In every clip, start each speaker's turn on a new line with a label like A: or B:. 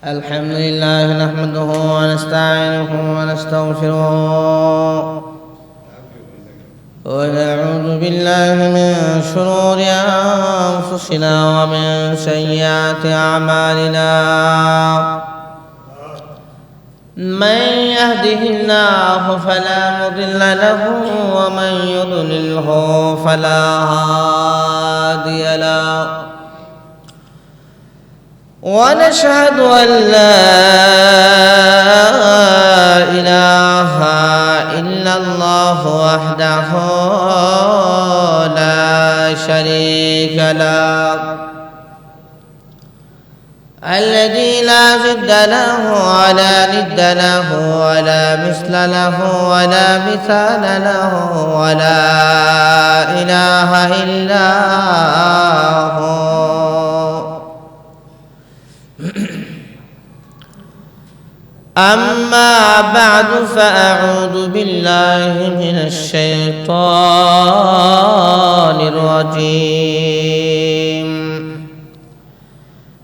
A: الحمد لله نحمده ونستعينه ونستغفره ونعوذ بالله من شرور أنفسنا ومن سيئات أعمالنا من يهده الله فلا مضل له ومن يضلله فلا هادي له ونشهد أن لا إله إلا الله وحده لا شريك له الذي لا ضد له ولا ند له ولا مثل له ولا مثال له ولا إله إلا هو. أما بعد فأعوذ بالله من الشيطان الرجيم.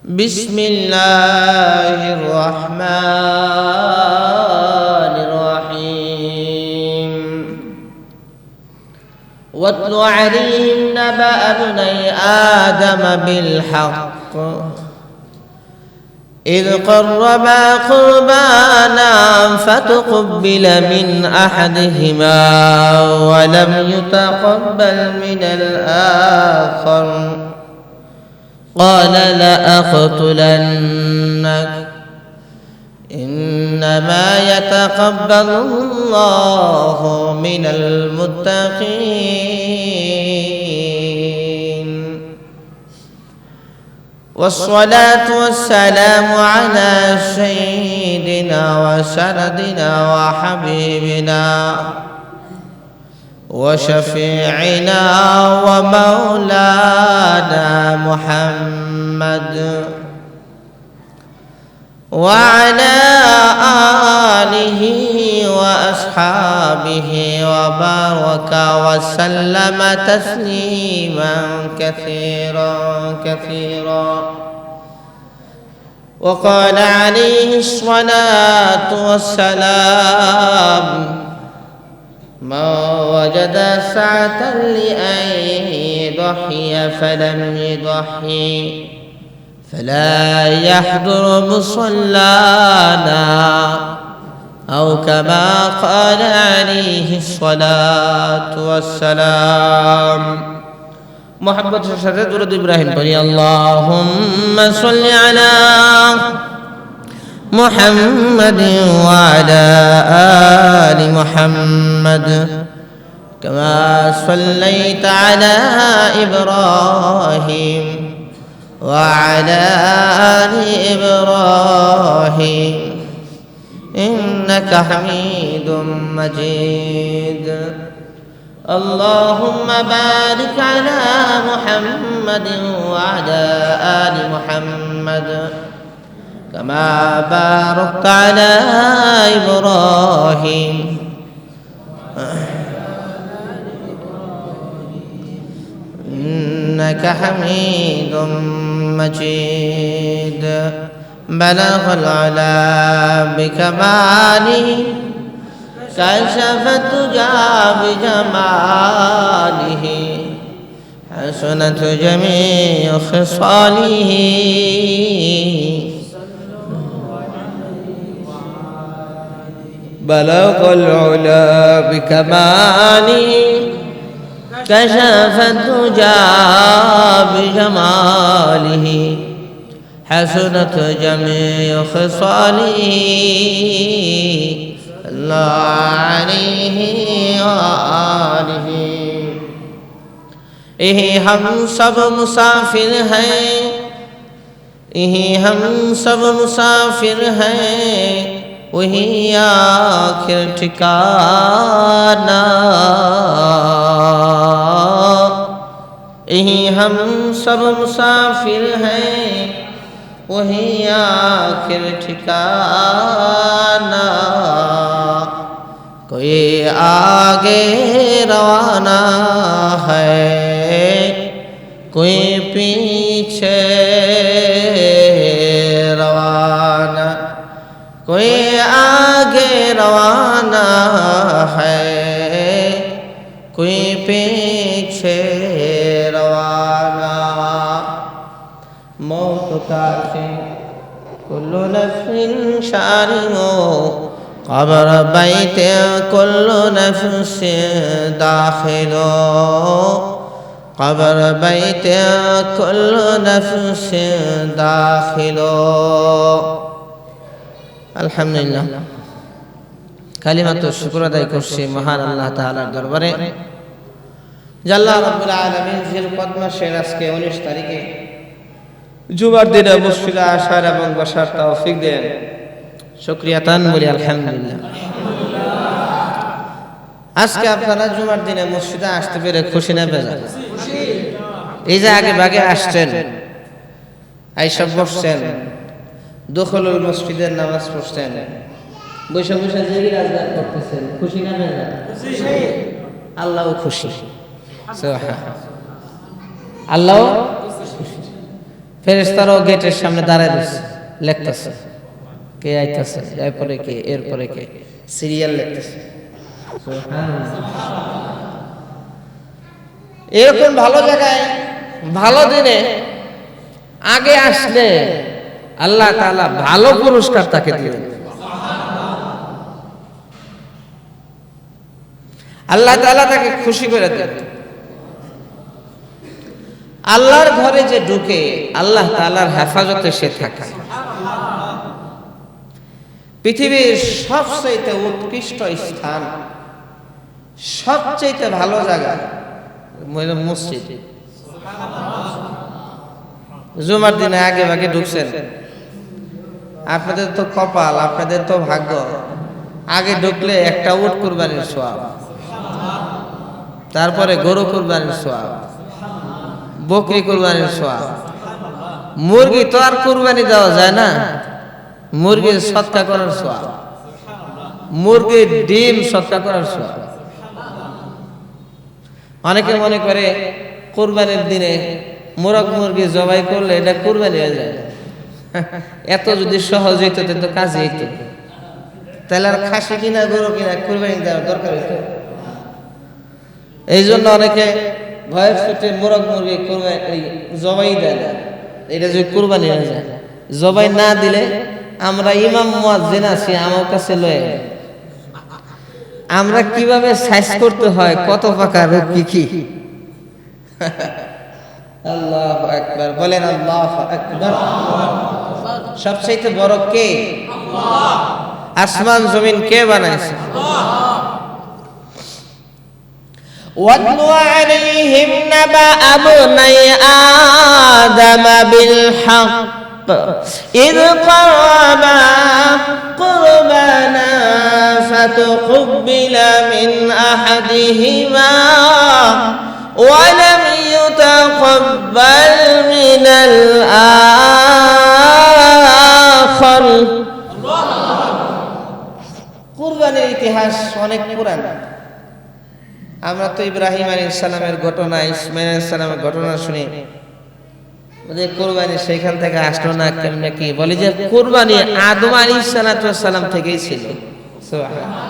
A: بسم الله الرحمن الرحيم. واتل عليهم نبأ ابني آدم بالحق إذ قربا قربانا فتقبل من أحدهما ولم يتقبل من الآخر قال لأقتلنك إنما يتقبل الله من المتقين. والصلاة والسلام على سيدنا وسندنا وحبيبنا وشفيعنا ومولانا محمد وعلى آله وأصحابه وبارك وسلم تسليما كثيرا كثيرا. وقال عليه الصلاة والسلام: ما وجد سعة لأن يضحي فلم يضحي فلا يحضر مصلانا، أو كما قال عليه الصلاة والسلام. محبت شرط درود إبراهيم قال: اللهم صل على محمد وعلى آل محمد كما صليت على إبراهيم وعلى آل إبراهيم إنك حميد مجيد. اللهم بارك على محمد وعلى آل محمد كما باركت على إبراهيم إنك حميد مجيد. بلغ العلا بكماله كشف الدجى بجماله حسنت جميع خصاله بلغ العلا بكماله كشف الدجى بجماله حسنت جميع خصاله الله عليه وآله. यही हम सब मुसाफिर हैं, यही हम सब मुसाफिर हैं, वही आखिर ठिकाना। यही हम सब मुसाफिर हैं, वही आखिर ठिकाना। कोई आगे रवाना है, कोई पीछे रवाना कोई आगे रवाना है, कोई पीछे रवाना। मौत का कुल्लु नफ्सिन शारिओ, कब्र बैते कुल्लु नफ्सिन दाखिलो, कब्र बैते कुल्लु नफ्सिन दाखिलो। আলহামদুলিল্লাহ, কালিমাতুশ শুকর আদায় করছি মহান আল্লাহ তাআলার দরবারে, যে আল্লাহ রাব্বুল আলামিন জিলকদ মাসের আজকে 19 তারিখে জুমার দিনে মসজিদে আসার এবং বসার তৌফিক দেন। শুকরিয়া তান বলি আলহামদুলিল্লাহ। আজকে আপনারা জুমার দিনে মসজিদে আসতে পেরে খুশি না বেজার? এই যে আগে ভাগে আসছেন, আইসা বসছেন, দখলুল মসজিদের নামাজ পড়ছেন, বসে বসে জেগে রাজগান করতেছেন, খুশি না বেজার? আল্লাহও খুশি, আল্লাহ ফেরেশতারাও গেটের সামনে দাঁড়ায় রয়েছে, লিখতেছে কে আইতাছে, এরপরে কে, এরপরে কে, সিরিয়াল লিখতেছে। এরকম ভালো জায়গায় ভালো দিনে আগে আসলে আল্লাহ তাআলা ভালো পুরস্কার তাকে দিবেন। আল্লাহ তাআলা তাকে খুশি করে দেন। আল্লাহর ঘরে যে ঢুকে আল্লাহ তাআলার হেফাজতে সে থাকে। পৃথিবীর সবচেয়ে উৎকৃষ্ট স্থান, সবচেয়ে ভালো জায়গা মসজিদ। জুমার দিনে আগে ভাগে ঢুকছেন, আপনাদের তো কপাল, আপনাদের তো ভাগ্য। আগে ঢুকলে একটা উট কুরবানির সওয়াব, তারপরে গরু কুরবানির সওয়াব, বকরি কুরবানির সওয়াব। মুরগি তো আর কুরবানি দেওয়া যায় না, মুরগির সদকা করার সওয়াব, মুরগির ডিম সদকা করার সওয়াব। অনেকে মনে করে কুরবানির দিনে মোরগ মুরগি জবাই করলে এটা কুরবানি হয়ে যায়। এত যদি সহজ হইতো তো কাজে হইতো, তাহলে আর খাসি কিনা গরু কিনা কুরবানি দেওয়ার দরকার হইতো। এই জন্য অনেকে ভয়ের ছুটে মোরগ মুরগি জবাই দেয় না, এটা যদি কুরবানি হয়ে যায়। জবাই না দিলে আমরা ইমাম মুয়াজ্জিন আছি, আমার কাছে লয়ে আমরা কিভাবে সাইজ করতে হয়, কত প্রকার কি কি। আল্লাহু আকবার, বলেন আল্লাহু আকবার। সবচেয়ে বড় কে? আল্লাহ। আসমান জমিন কে বানাইছে? আল্লাহ। ওয়াতলু আলাইহিম নাবা আবনাই আদম বিল হক ইয ক্বারবা কুরবানা ফাতুকবিলা মিন আহাদিহিমা ولم يتقبل من الآخر। কুরবানির ইতিহাস অনেক পুরান। আমরা তো ইব্রাহিম আলাইহিস সালামের ঘটনা, ইসমাঈল আলাইহিস সালামের ঘটনা শুনি, যে কুরবানি সেখান থেকে আসলো না কেমনে কি বলি, যে কুরবানি আদম আলাইহিস সালাম থেকেই ছিল। সুবহানাল্লাহ।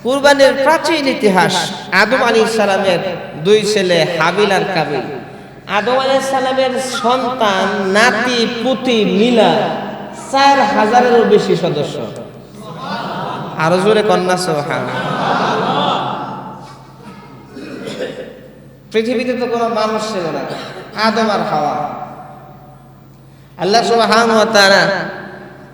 A: কুরবানির প্রাচীন ইতিহাস। আদম আলাইহিস সালামের দুই ছেলে হাবিল আর কাবিল, আদম আলাইহিস সালামের সন্তান নাতি পুতি মিলা 4000-এরও বেশি সদস্য। আরো জোরে কন্যা সুবহানাল্লাহ। পৃথিবীতে তো কোনো মানুষ ছিল না, আদম আর হাওয়া। আল্লাহ সুবহানাহু ওয়া তাআলা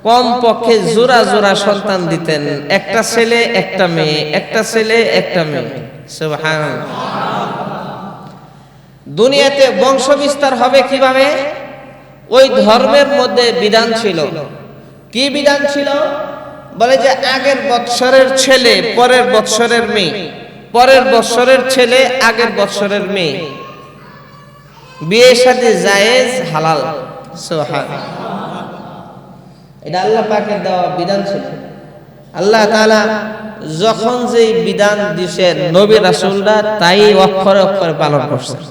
A: কম পক্ষে জোড়া জোড়া সন্তান দিতেন, একটা ছেলে একটা মেয়ে, একটা ছেলে একটা মেয়ে। সুবহানাল্লাহ। দুনিয়াতে বংশ বিস্তার হবে কিভাবে, ওই ধর্মের মধ্যে বিধান ছিল। কি বিধান ছিল? বলে যে আগের বৎসরের ছেলে পরের বৎসরের মেয়ে, পরের বৎসরের ছেলে আগের বৎসরের মেয়ে, বিয়ে শাদী জায়েজ হালাল। সুবহানাল্লাহ। এটা আল্লাহ পাকের দেওয়া বিধান ছিল। আল্লাহ তাআলা যখন যেই বিধান দিয়েছেন নবী রাসূলরা তাই অক্ষরে অক্ষরে পালন করছেন।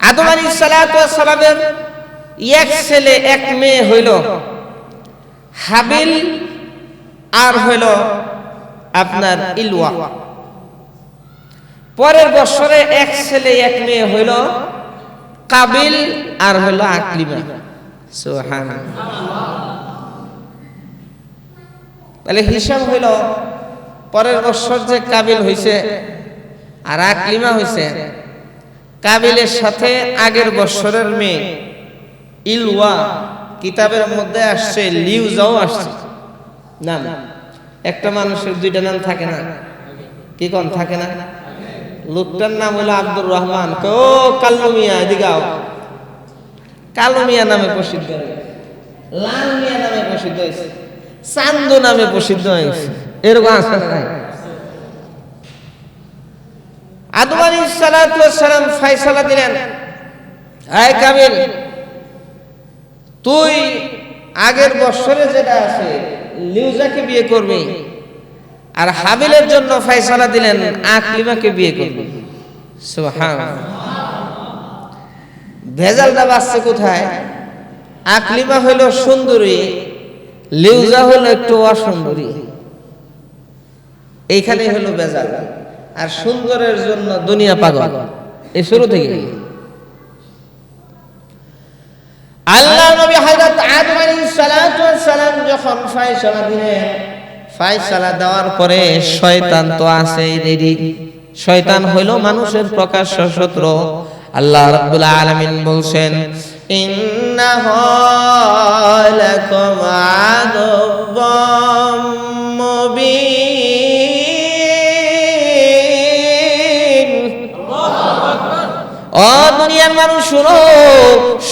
A: আদম আলাইহিস সালাতু ওয়াস সালামের এক ছেলে এক মেয়ে হইল হাবিল আর হইল আপনার ইলওয়া। পরের বছরে এক ছেলে এক মেয়ে হইল কাবিল আর হইল আকলিমা। সুবহানাল্লাহ। তাহলে হিসাব হইল পরের বছর যে কাবিল হইছে আর আকলিমা হইছে, কাবিলের সাথে আগের বছরের মেয়ে ইলওয়া, কিতাবের মধ্যে আসছে লিউজাও আসছে নাম। একটা মানুষের দুইটা নাম থাকে না, কি কোন থাকে না? লোকটার নাম হলো আব্দুর রহমান, ও কাল্লু মিয়া, এদিকে কালু মিয়া নামে প্রসিদ্ধ হয়েছে, লাল মিয়া নামে প্রসিদ্ধ হয়েছে, চান্দু নামে প্রসিদ্ধ হয়েছে, এরকম আছে নাই? আদম আলাইহিস সালাতু ওয়াস সালাম ফয়সালা দিলেন, আয় কাবিল, তুই আগের বছরে যেটা আছে লিউজাকে বিয়ে করবি, আর হাবিলের জন্য ফয়সালা দিলেন আকলিমাকে বিয়ে করবি। সুবহানাল্লাহ। ভেজালটা বাঁচছে কোথায়? আকলিমা হইল সুন্দরী, লিউজা হইল একটু অসুন্দরী, এইখানে হইল ভেজাল। আর সুন্দরের জন্য দুনিয়া পাগল, এই শুরু থেকে। আল্লাহ নবী হযরত আদম আলাইহিস সালাতু ওয়াস সালাম যখন ফয়সালা দিলেন, ফয়সালা দেওয়ার পরে শয়তান তো আছেই রেডি। শয়তান হইল মানুষের প্রকাশ্য শত্রু। আল্লাহ রাব্বুল আলামিন বলছেন, ইন্নাহু লাকুম আদুব্বুম মুবিন। ও দুনিয়ার মানুষ শুনো,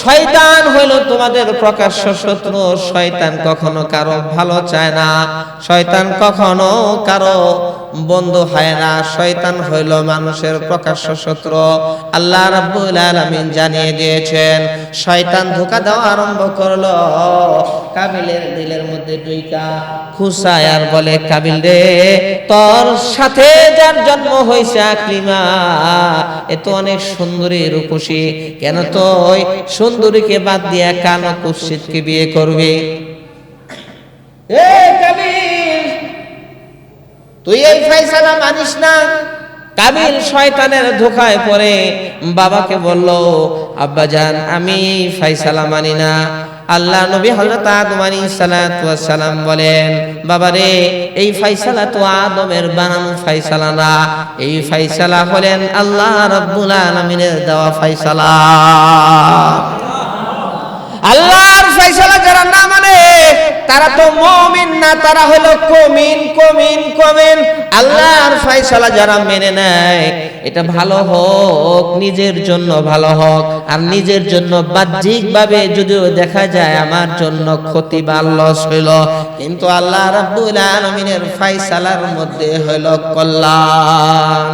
A: শয়তান হইল তোমাদের প্রকাশ্য শত্রু। শয়তান কখনো কারো ভালো চায় না, শয়তান কখনো কারো বন্ধু হয় না, শয়তান হইল মানুষের প্রকাশ্য শত্রু। আল্লাহ রাব্বুল আলামিন জানিয়ে দিয়েছেন, শয়তান ধোঁকা দেওয়া আরম্ভ করলো কাবিলের দিলের মধ্যে দুইটা খুসায়, আর বলে, কাবিল রে, তোর সাথে যার জন্ম হয়েছে আকলিমা, এ তো অনেক সুন্দরী রূপসী, কেন তুই সুন্দরীকে বাদ দিয়া কালো কুৎসিতকে বিয়ে করবি? এ কাবিল, তুই এই ফয়সালা মানিস না। কাবিল শয়তানের ধোঁকায় পড়ে বাবাকে বলল, আব্বাজান, আমি ফয়সালা মানি না। আল্লাহ নবী হযরত আদম আলাইহিস সালাতু ওয়াস সালাম বলেন, বাবারে, এই ফয়সালা তো আদমের বানানো ফয়সালা না, এই ফয়সালা হলেন আল্লাহ রাব্বুল আলামিনের দেওয়া ফয়সালা। আল্লাহর ফয়সালা যারা না মানে তারা তো মুমিন না, তারা হলো কমিন কমিন কমিন। আল্লাহর ফয়সালা যারা মেনে নেয়, এটা ভালো হোক, নিজের জন্য ভালো হোক, আর নিজের জন্য বাহ্যিকভাবে যদিও দেখা যায় আমার জন্য ক্ষতি বা লস হইল, কিন্তু আল্লাহ রাব্বুল আলামিনের ফয়সালার মধ্যে হইল কল্যাণ।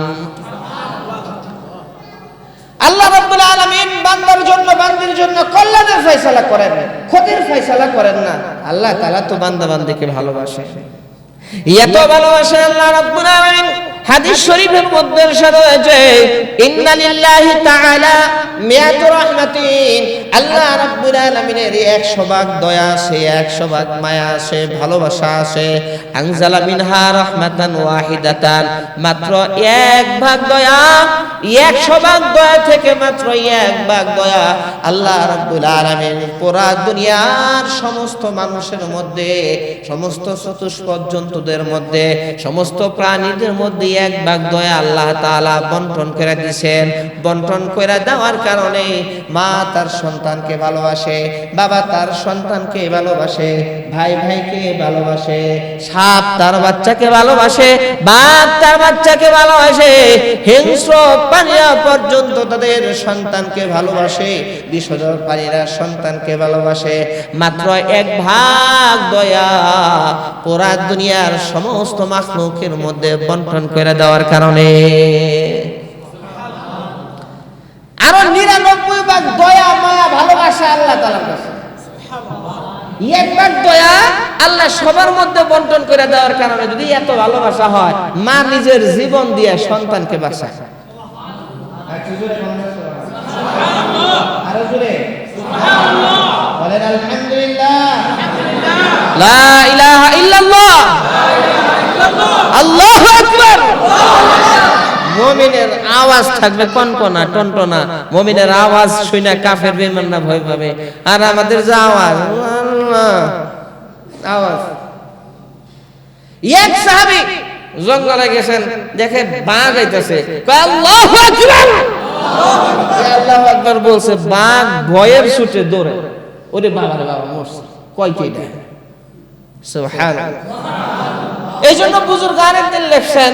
A: আল্লাহ রাব্বুল আলামিন বান্দার জন্য, বান্দির জন্য কল্যাণের ফয়সালা করেন, ক্ষতির ফয়সালা করেন না। আল্লাহ তাআলা তো বান্দা বান্দিকে ভালোবাসে, এত ভালোবাসে আল্লাহ রাব্বুল আলামিন। হাদিস শরীফের মধ্যে ইরশাদ হয়েছে, ইন্না লিল্লাহি তাআলা মিয়াতু রাহমাতিন, আল্লাহ রাব্বুল আলামিনের 100 ভাগ দয়া আছে, 100 ভাগ মায়া আছে, ভালোবাসা আছে। আনজালা মিনহা রাহমাতান ওয়াহিদাতান, মাত্র 1 ভাগ দয়া, 100 ভাগ দয়া থেকে মাত্র 1 ভাগ দয়া আল্লাহ রাব্বুল আলামিন পুরা দুনিয়ার সমস্ত মানুষের মধ্যে, সমস্ত চতুষ্পদ জন্তুদের মধ্যে, সমস্ত প্রাণীদের মধ্যে 1 ভাগ দয়া আল্লাহ তাআলা বন্টন করে দিয়েছেন। বন্টন করে দেওয়ার কারণে মা তার সন্তানকে ভালোবাসে, বাবা তার সন্তানকে ভালোবাসে, ভাই ভাইকে ভালোবাসে, সাপ তার বাচ্চাকে ভালোবাসে, বাঘ তার বাচ্চাকে ভালোবাসে, হিংস্র প্রাণীরা পর্যন্ত তাদের সন্তানকে ভালোবাসে, বিষধর প্রাণীরা সন্তানকে ভালোবাসে। মাত্র 1 ভাগ দয়া পুরা দুনিয়ার সমস্ত মাখলুকের মধ্যে বন্টন করে দেওয়ার কারণে আরো 99 ভাগ দয়া মায়া ভালোবাসা আল্লাহ তাআলার কাছে। 1 ভাগ দয়া আল্লাহ সবার মধ্যে বন্টন করে দেওয়ার কারণে যদি এত ভালোবাসা হয়, মা নিজের জীবন দিয়ে সন্তানকে বাঁচায়। আরো জোরে বলেন আলহামদুলিল্লাহ। লা ইলাহা ইল্লাল্লাহ, আল্লাহু আকবার। মুমিনের আওয়াজ থাকবে কনকনা টনটনা, মুমিনের আওয়াজ শুনে কাফের বেঈমানরা ভয় পাবে। আর আমাদের যে আওয়াজ, আল্লাহ আওয়াজ। এক সাহাবী জঙ্গলে গেছেন, দেখে বাঘ আইতাছে, কয় আল্লাহু আকবার। আল্লাহু আকবার বলছে, বাঘ ভয়ের ছুটে দৌড়ে, ওরে বাবা রে বাবা মরছে, কয় কইটা। সুবহানাল্লাহ। এইজন্য বুজুর্গ আরেকদিন লেখছেন,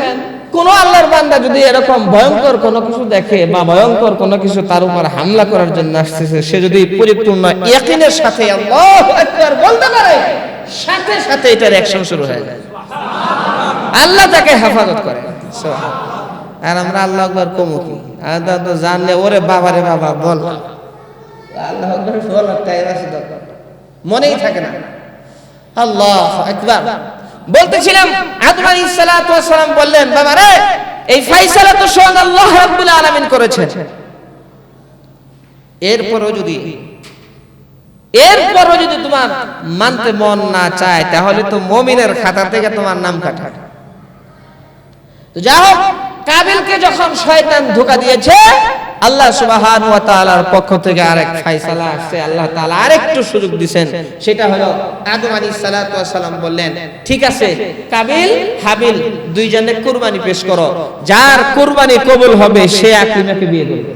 A: কোন আল্লাহর বান্দা যদি এরকম ভয়ঙ্কর কোনো কিছু দেখে বা ভয়ঙ্কর কোনো কিছু তার উপর হামলা করার জন্য আসতেছে, সে যদি পরিপূর্ণ ইয়াকিনের সাথে আল্লাহু আকবার বলতে পারে, সাথে সাথে এটার অ্যাকশন শুরু হয়ে যায়, আল্লাহ তাকে হেফাজত করে। আর আমরা আল্লাহু আকবার কমু কি, আদা তো জানলে ওরে বাবা রে বাবা বল, আল্লাহু আকবার বলার টাইম আছে দরকার, মনেই থাকে না। আল্লাহু আকবার বলতেছিলাম, আদম আলাইহিস সালাতু ওয়াস সালাম বললেন, বাবা রে এই ফয়সালা তো স্বয়ং আল্লাহ রাব্বুল আলামিন করেছেন, এরপরও যদি তোমার মানতে মন না চায়, তাহলে তো মুমিনের খাতা থেকে তোমার নাম কাটা। তো যাও, কাবিলকে যখন শয়তান ধোঁকা দিয়েছে, আল্লাহ সুবহানাহু ওয়া তাআলার পক্ষ থেকে আরেক ফয়সালা আসছে, আল্লাহ তাআলা আরেকটু সুযোগ দিবেন। সেটা হলো আদম আলাইহিস সালাতু ওয়াস সালাম বললেন, ঠিক আছে কাবিল হাবিল দুইজনে কুরবানি পেশ করো, যার কুরবানি কবুল হবে সে আকলিমাকে বিয়ে করবে।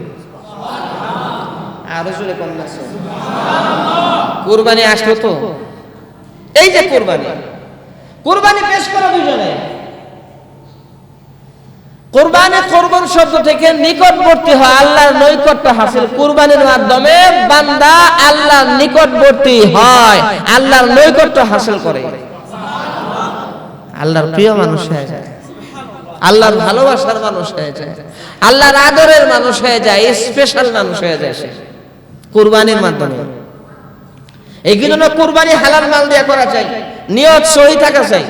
A: আরো জোরে কোন নাস, কুরবানি আসলো তো, এই যে কুরবানি পেশ করো দুইজনে। কুরবানি কুরবান শব্দ থেকে নিকটবর্তী হয়, আল্লাহর নৈকট্য হাসিল। কুরবানির মাধ্যমে বান্দা আল্লাহর নিকটবর্তী হয়, আল্লাহর নৈকট্য হাসিল করে, আল্লাহর প্রিয় মানুষ হয়ে যায়, আল্লাহর ভালোবাসার মানুষ হয়ে যায়, আল্লাহর আদরের মানুষ হয়ে যায়, স্পেশাল মানুষ হয়ে যায় সে কুরবানির মাধ্যমে। এই জন্য কুরবানি হালাল মাল দিয়ে করা চাই, নিয়ত সহি থাকা চাই।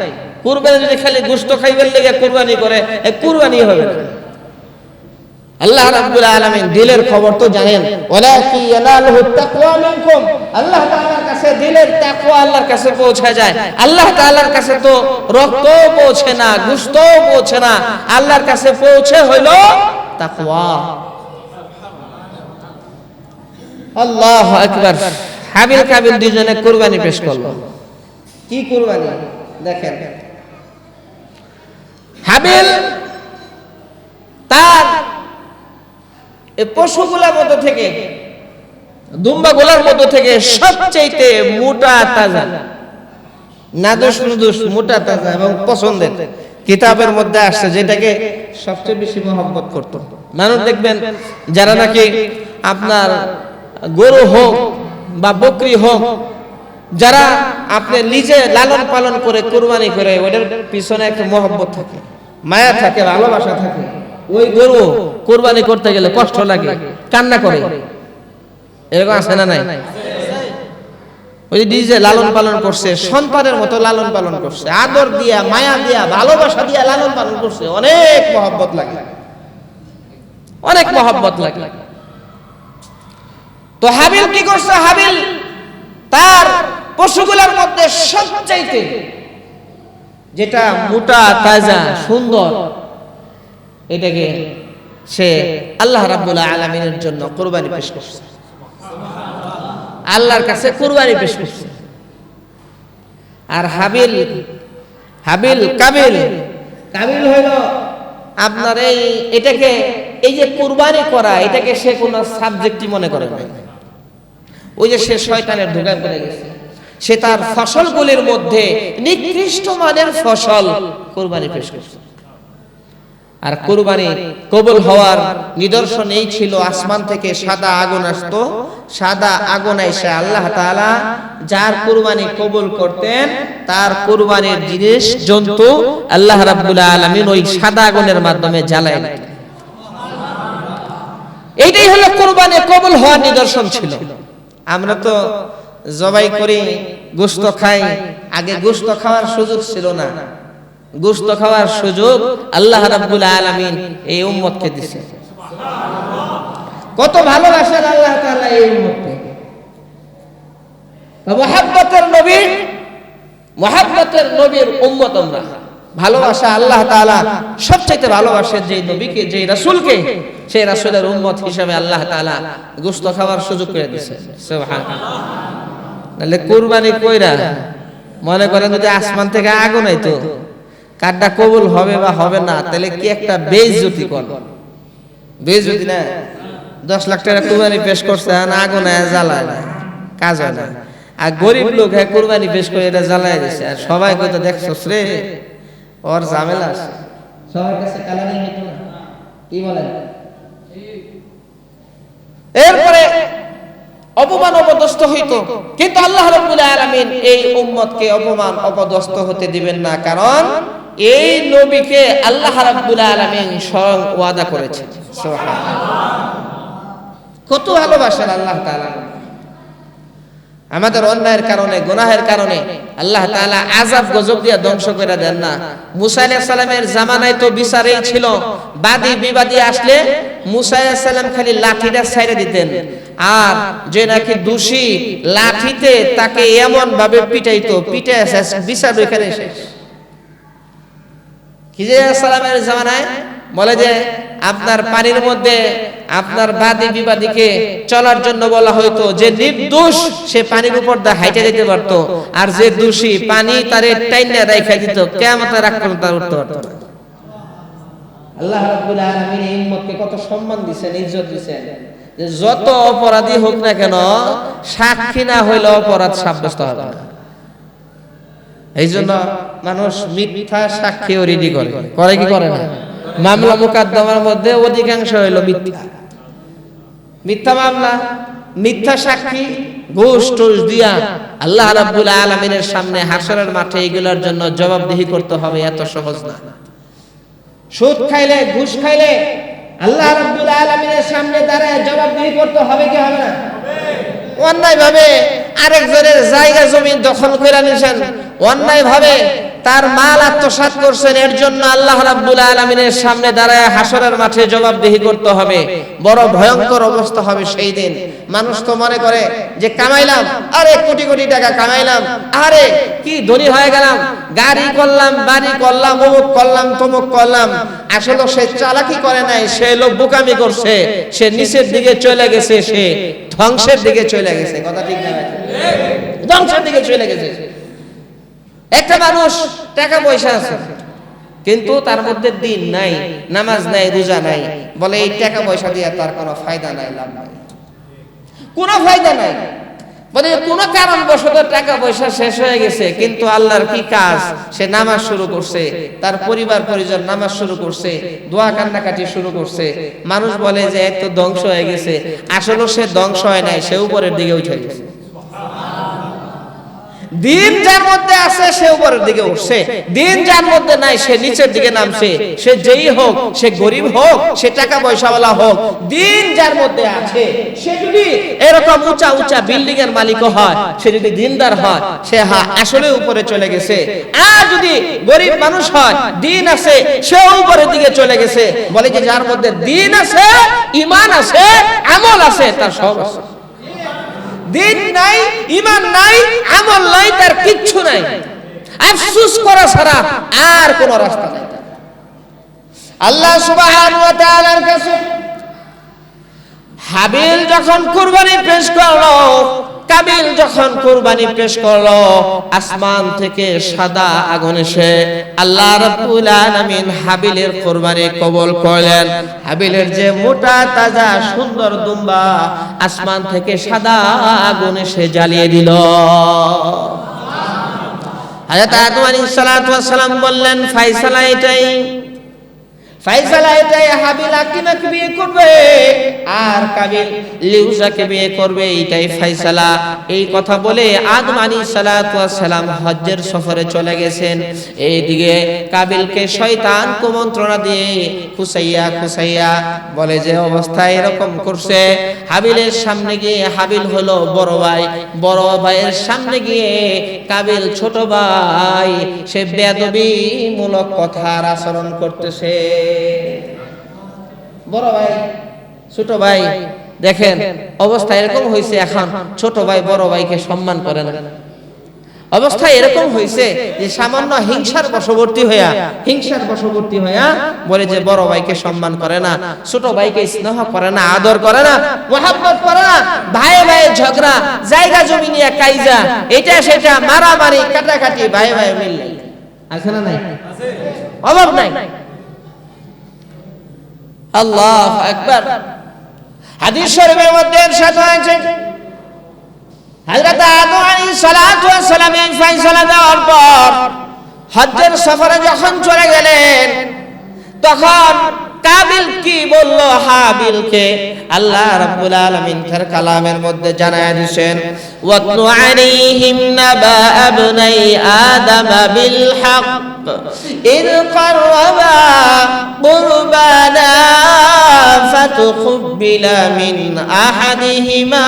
A: কুরবানি যদি খালি গোশত খাইবার লেগে কুরবানি করে, এই কুরবানি হবে না। আল্লাহ রাব্বুল আলামিন দিলের খবর তো জানেন, ওয়ালাকি ইয়ানালুহু তাকওয়া মিনকুম, আল্লাহ তাআলার কাছে দিলের তাকওয়া আল্লাহর কাছে পৌঁছে যায়। আল্লাহ তাআলার কাছে তো রক্ত পৌঁছে না, গোশত পৌঁছে না, আল্লাহর কাছে পৌঁছে হলো তাকওয়া। আল্লাহু আকবার। হাবিল কাবিল দুইজনে কুরবানি পেশ করলো। কি কুরবানি দেখেন, হাবিল তার এই পশুগুলোর মধ্যে থেকে, দুম্বাগুলোর মধ্যে থেকে সবচেয়ে মোটা তাজা, নাদুস নুদুস মোটা তাজা এবং পছন্দের, কিতাবের মধ্যে আসছে যেটাকে সবচেয়ে বেশি মহব্বত করত মানুষ। দেখবেন যারা নাকি আপনার গরু হোক বা বকরি হোক, যারা আপনি নিজে লালন পালন করে কুরবানি করে, ওদের পিছনে একটা মহব্বত থাকে, মায়া থাকে, ভালোবাসা থাকে। ওই গরু কুরবানি করতে গেলে কষ্ট লাগে, কান্না করে, এরকম আছে না নাই? ওই নিজে লালন পালন করছে, সন্তানের মতো লালন পালন করছে, আদর দিয়া, মায়া দিয়া, ভালোবাসা দিয়া লালন পালন করছে, অনেক মহব্বত লাগে, অনেক মহব্বত লাগে। তো হাবিল কি করছে? হাবিল তার পশুগুলোর মধ্যে সবচাইতে যেটা মোটা তাজা সুন্দর, এটাকে সে আল্লাহ রাব্বুল আলামিনের জন্য কুরবানি পেশ করছে, আল্লাহর কাছে কুরবানি পেশ করছে। আর হাবিল কাবিল হইল আপনার এটাকে, এই যে কুরবানি করা, এটাকে সে কোনো সাবজেক্টই মনে করে না। ওই যে সে শয়তানের ধোঁকায় পড়ে গেছে, সে তার ফসলগুলির মধ্যে নিকৃষ্ট মানের ফসল কুরবানি পেশ করছে। আর কুরবানি কবুল হওয়ার নিদর্শন এই ছিল, আসমান থেকে সাদা আগুন আসতো, সাদা আগুন এসে আল্লাহ তাআলা যার কুরবানি কবুল করতেন তার কুরবানির জিনিস জন্তু আল্লাহ রাব্বুল আলামিন ওই সাদা আগুনের মাধ্যমে জ্বালায় দিতেন। এইটাই হলো কুরবানি কবুল হওয়ার নিদর্শন ছিল। আমরা তো জবাই করি, গোশত খাই, আগে গোশত খাওয়ার সুযোগ ছিল না, গোশত খাওয়ার সুযোগ আল্লাহ রাব্বুল আলামিন এই উম্মতকে দিয়েছে। কত ভালোবাসেন আল্লাহ তাআলা এই উম্মতকে। মুহাব্বতের নবীর উম্মত আমরা। ভালোবাসা আল্লাহ তাআলা সবচেয়ে ভালোবাসেন যে নবীকে, যে রাসূলকে, সেই রাসূলের উম্মত হিসেবে আল্লাহ তাআলা গোশত খাওয়ার সুযোগ করে দিয়েছেন। সুবহানাল্লাহ। নাহলে কুরবানি কইরা মনে করেন যদি আসমান থেকে আগুন আইতো, কারটা কবুল হবে বা হবে না, তাহলে কি একটা বেইজ্জতি করব। বেইজ্জতি না? 10 লাখ টাকা কুরবানি পেশ করছে, আগুন জ্বালায় না, কাজ হয় না। আর গরিব লোক কুরবানি পেশ করে এটা জ্বালায় দিছে, আর সবাই কইতো দেখছস রে ওর ঝামেলা আছে, সবার কাছে কালারিং হইতো না। কি বলেন? এরপরে অপমান অপদস্থ হইতো, কিন্তু আল্লাহ রাব্বুল আলামিন এই উম্মতকে অপমান অপদস্থ হতে দিবেন না, কারণ এই নবীকে আল্লাহ রাব্বুল আলামিন স্বয়ং ওয়াদা করেছেন। সুবহানাল্লাহ। কত ভালোবাসেন আল্লাহ তাআলা। আমাদের অন্যায়ের কারণে, গুনাহের কারণে আল্লাহ তাআলা আযাব গজব দিয়ে ধ্বংস করে দেন না। মুসা আলাইহিস সালামের জামানায় তো বিচারেই ছিল, বাদী বিবাদী আসলে মুসা আলাইহিস সালাম খালি লাঠিটা ছাইড়ে দিতেন, আর যে নাকি দোষী লাঠিতে তাকে এমন ভাবে পিটাইতো, পিটায় শেষ, বিচার ওইখানে শেষ। খিজির আলাইহিস সালামের জামানায় বলে যে আপনার পানির মধ্যে আপনার বাদী বিবাদীকে চলার জন্য বলা হয়তো, যে নির্দোষ সে পানির উপর দিয়ে হাইটে যেতে পারতো, আর যে দোষী পানি তারে টাইনা রাইখা দিত, কিয়ামতের আগ পর্যন্ত তার উঠতে পারতো না। আল্লাহ রাব্বুল আলামিন এই উম্মতকে কত সম্মান দিবেন, ইজ্জত দিবেন, যে যত অপরাধী হোক না কেন সাক্ষী না হইলে অপরাধ সাব্যস্ত হবে না। এই জন্য মানুষ মিথ্যা সাক্ষীও রেডি করে, করে কি করে না? মামলা মুকদ্দমার মধ্যে অধিকাংশ হইল মিথ্যা, মিথ্যা মামলা, মিথ্যা সাক্ষী, ঘুষ টুস দিয়া আল্লাহ রাব্বুল আলামিনের সামনে হাসরের মাঠে এগুলোর জন্য জবাবদিহি করতে হবে, এত সহজ না। সুদ খাইলে, ঘুষ খাইলে আল্লাহ রাব্বুল আলামিনের সামনে দাঁড়ায় জবাবদিহি করতে হবে কি হবে না? অন্যায় ভাবে আরেকজনের জায়গা জমি দখল করে নিছেন, অন্যায় ভাবে তার মাল আত্মসাৎ করছেন, এর জন্য আল্লাহ রাব্বুল আলামিনের সামনে দাঁড়ায় হাসরের মাঠে জবাবদিহি করতে হবে। বড় ভয়ঙ্কর অবস্থা হবে সেই দিন। মানুষ তো মনে করে যে কামাইলাম, আরে কোটি কোটি টাকা কামাইলাম, আরে কি ধনী হয়ে গেলাম, গাড়ি করলাম, বাড়ি করলাম, অমুক করলাম, তমুক করলাম। আসলে সে চালাকি করে নাই, সে লোক বোকামি করছে, সে নিচের দিকে চলে গেছে, সে ধ্বংসের দিকে চলে গেছে। কথা ঠিক না? ধ্বংসের দিকে চলে গেছে। একটা মানুষ টাকা পয়সা আছে কিন্তু তার মধ্যে দিন নাই, নামাজ নাই, রোজা নাই, বলে এই টাকা পয়সা দিয়ে তার কোনো ফায়দা নাই, লাভ নাই, কোনো ফায়দা নাই। বলে কোন কারণবশত টাকা পয়সা শেষ হয়ে গেছে, কিন্তু আল্লাহর কি কাজ, সে নামাজ শুরু করছে, তার পরিবার পরিজন নামাজ শুরু করছে, দোয়া কান্নাকাটি শুরু করছে। মানুষ বলে যে এত ধ্বংস হয়ে গেছে, আসলে সে ধ্বংস হয় নাই, সে উপরের দিকে উঠে গেছে। দিন যার মধ্যে আছে সে উপরের দিকে উঠছে, দিন যার মধ্যে নাই সে নিচের দিকে নামছে। সে যেই হোক, সে গরিব হোক, সে টাকা পয়সাওয়ালা হোক, দিন যার মধ্যে আছে, সে যদি এরকম উঁচা উঁচা বিল্ডিং এর মালিক হয়, সে যদি দিনদার হয়, সে আসলে উপরে চলে গেছে। আর যদি গরিব মানুষ হয়, দিন আছে, সে উপরের দিকে চলে গেছে। বলে যে যার মধ্যে দিন আছে, ঈমান আছে, আমল আছে, তার সব আছে। দিন নাই, ঈমান নাই, আমল নাই, তার কিচ্ছু নাই, আফসোস করা ছাড়া আর কোন রাস্তা নাই। আল্লাহ সুবহানাহু ওয়া তাআলার কাছে হাবিল যখন কুরবানি পেশ করলো, কাবিল যখন কুরবানি পেশ করলো, আসমান থেকে সাদা আগুন এসে আল্লাহ রাব্বুল আলামিন হাবিলের কুরবানি কবুল করলেন। হাবিলের যে মোটা তাজা সুন্দর দুম্বা, আসমান থেকে সাদা আগুন এসে জ্বালিয়ে দিল। হযরত আদম আলাইহিস সালাতু ওয়াস সালাম বললেন, ফয়সালা এটাই, ফয়সালা এটাই, হাবিল আকিমাকে বিয়ে করবে আর কাবিল লিউজাকে বিয়ে করবে, এটাই ফয়সালা। এই কথা বলে আদম আলাইহিস সালাতু ওয়াস সালাম হজ্জের সফরে চলে গেছেন। এইদিকে কাবিলকে শয়তান কুমন্ত্রণা দিয়ে খুসাইয়া খুসাইয়া বলে যে অবস্থা এরকম করছে। হাবিলের সামনে গিয়ে, হাবিল হলো বড় ভাই, বড় ভাইয়ের সামনে গিয়ে কাবিল ছোট ভাই, সে বেয়াদবি মূলক কথার আচরণ করতেছে। বড় ভাই ছোট ভাই দেখেন অবস্থা এরকম হয়েছে, এখন ছোট ভাই বড় ভাইকে সম্মান করে না। অবস্থা এরকম হয়েছে যে সামান্য হিংসার বশবর্তী হইয়া বলে যে বড় ভাইকে সম্মান করে না, ছোট ভাইকে স্নেহ করে না, আদর করে না, মোহাব্বত করে না, ভাই ভাইয়ের ঝগড়া, জায়গা জমি নিয়ে কাইজা, এটা সেটা মারামারি কাটাকাটি, ভাই ভাই মিল নাই, আছে না নাই? অভাব নাই। আল্লাহু আকবার। হাদিস শরীফের মধ্যে ইরশাদ হয়েছে, হযরত আদম আলাইহিস সালাতু ওয়াস সালামের ফয়সালা দেওয়ার পর হজ্জের সফরে যখন চলে গেলেন, তখন কাবিল কি বলল হাবিলকে? আল্লাহ রাব্বুল আলামিন তার কালামের মধ্যে জানায়া দিয়েছেন, ওয়াতলু আলাইহিম নাবা আবনাই আদম বিল হক ইয ক্বাররাবা কুরবানা ফাতুকবিলা মিন আহাদিহিমা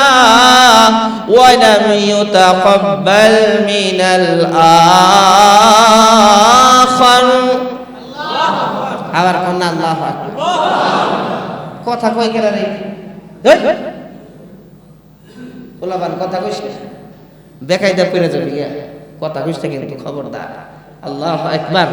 A: ওয়া লাম ইউতাকাব্বাল মিনাল আখার। আবার কোন আল্লাহু আকবার। কথা কই গেল রে? ওলাবান কথা কইছ না, বেকায়দা পড়ে যাবে গিয়া, কথা কইছ কিন্তু খবরদার। আল্লাহু আকবার।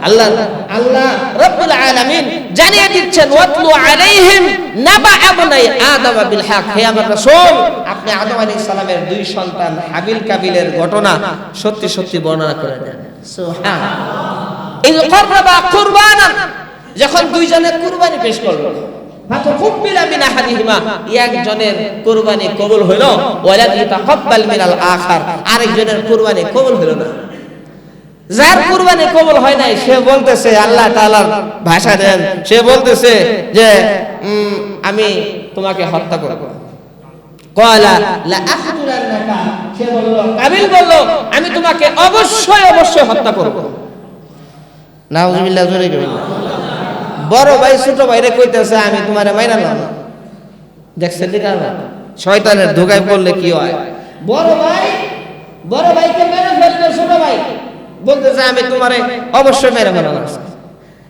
A: আল্লাহ রাব্বুল আলামিন জানিয়ে দিচ্ছেন, ওয়াতলু আলাইহিম নাবা আবনাই আদম বিল হক। হে আমার রাসূল, আপনি আদম আলাইহিস সালামের দুই সন্তান হাবিল কাবিলের ঘটনা সত্যি সত্যি বর্ণনা করে দেন। সুবহানাল্লাহ। ইয ক্বাররাবা কুরবানান, যখন দুইজনে কুরবানি পেশ করলো, ফাতুকবিলা মিন আহাদিহিমা, একজনের কুরবানি কবুল হইল, ওয়ালা ইয়াতাকাব্বাল মিনাল আখার, আরেকজনের কুরবানি কবুল হইল না। যার কুরবানি কবুল হয় নাই সে বলতেছে, আল্লাহ তাআলার ভাষা দেন, সে বলতেছে যে আমি তোমাকে হত্যা করব। ক্বালা লা আখতুলান্নাকা, সে বলল, কাবিল বলল, আমি তোমাকে অবশ্যই অবশ্যই হত্যা করব। নাউযুবিল্লাহ। বড় ভাই ছোট ভাইরে কইতেছে, আমি তোমারে মাইরা নাম। দেখছেন কি কারণ? শয়তানের ধোঁকায় পড়লে কি হয়? বড় ভাইকে মেরে ফেলবে ছোট ভাই, বলতেছে আমি তোমারে অবশ্যই মেরে ফেলবো।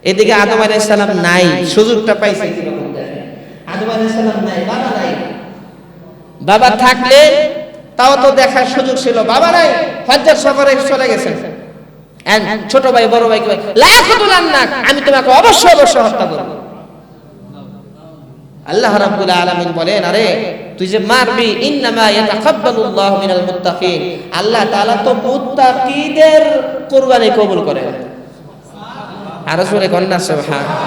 A: এদিকে আদম আলাইহিস সালাম নাই, সুযোগটা পাইছে কিরকম দেখেন। আদম আলাইহিস সালাম নাই, বাবা নাই। বাবা থাকলে তাও তো দেখার সুযোগ ছিল, বাবা নাই, হজ্জের সফরে চলে গেছেন। ছোট ভাই বড় ভাইকে লা ইয়াকতুলান্নাক, আমি তোমাকে অবশ্যই অবশ্যই হত্যা করব। আল্লাহ রাব্বুল আলামিন বলেন, আরে তুই যে মারবি, ইন্নামা ইয়াতাকাব্বালুল্লাহু মিনাল মুত্তাকিন, আল্লাহ তাআলা তো মুত্তাকিদের কুরবানি কবুল করেন। আর জোরে কন্না সুবহানাল্লাহ।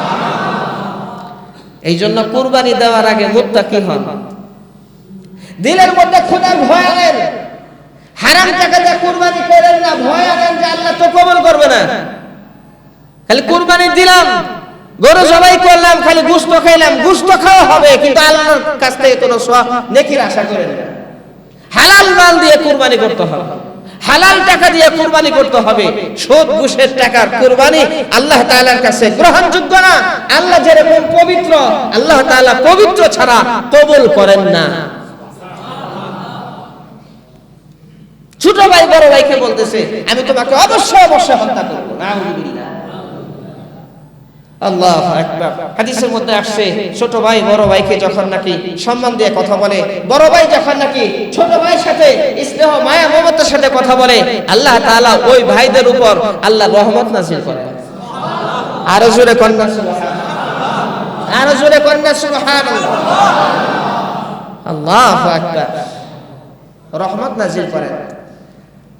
A: এইজন্য কুরবানি দেওয়ার আগে মুত্তাকি হন, দিলের মধ্যে খোদার ভয় আনেন, হারাম টাকা দিয়ে কুরবানি করেন না, ভয় আনেন যে আল্লাহ তো কবুল করবে না। খালি কুরবানি দিলাম, গরু জবাই করলাম, খালি গোশত খাইলাম, গোশত খাওয়া হবে কিন্তু আল্লাহর কাছ থেকে কোনো নেকির আশা করেন না। হালাল মাল দিয়ে কুরবানি করতে হবে, হালাল টাকা দিয়ে কুরবানি করতে হবে। সুদ ঘুষের টাকার কুরবানি আল্লাহ তাআলার কাছে গ্রহণযোগ্য না। আল্লাহ যেরকম পবিত্র, আল্লাহ তাআলা পবিত্র ছাড়া কবুল করেন না। ছোট ভাই বড় ভাইকে বলতেছে, আমি তোমাকে অবশ্যই অবশ্যই হত্যা করব। নাউযুবিল্লাহ। আল্লাহু আকবার। হাদিসের মধ্যে আসছে, ছোট ভাই বড় ভাইকে যখন নাকি সম্মান দিয়ে কথা বলে, বড় ভাই যখন নাকি ছোট ভাইয়ের সাথে স্নেহ মায়া মমতার সাথে কথা বলে, আল্লাহ তাআলা ওই ভাইদের উপর আল্লাহ রহমত নাযিল করেন। আরো জোরে কন্যা সুবহানাল্লাহ, আরো জোরে কন্যা সুবহানাল্লাহ। আল্লাহু আকবার। রহমত নাযিল করেন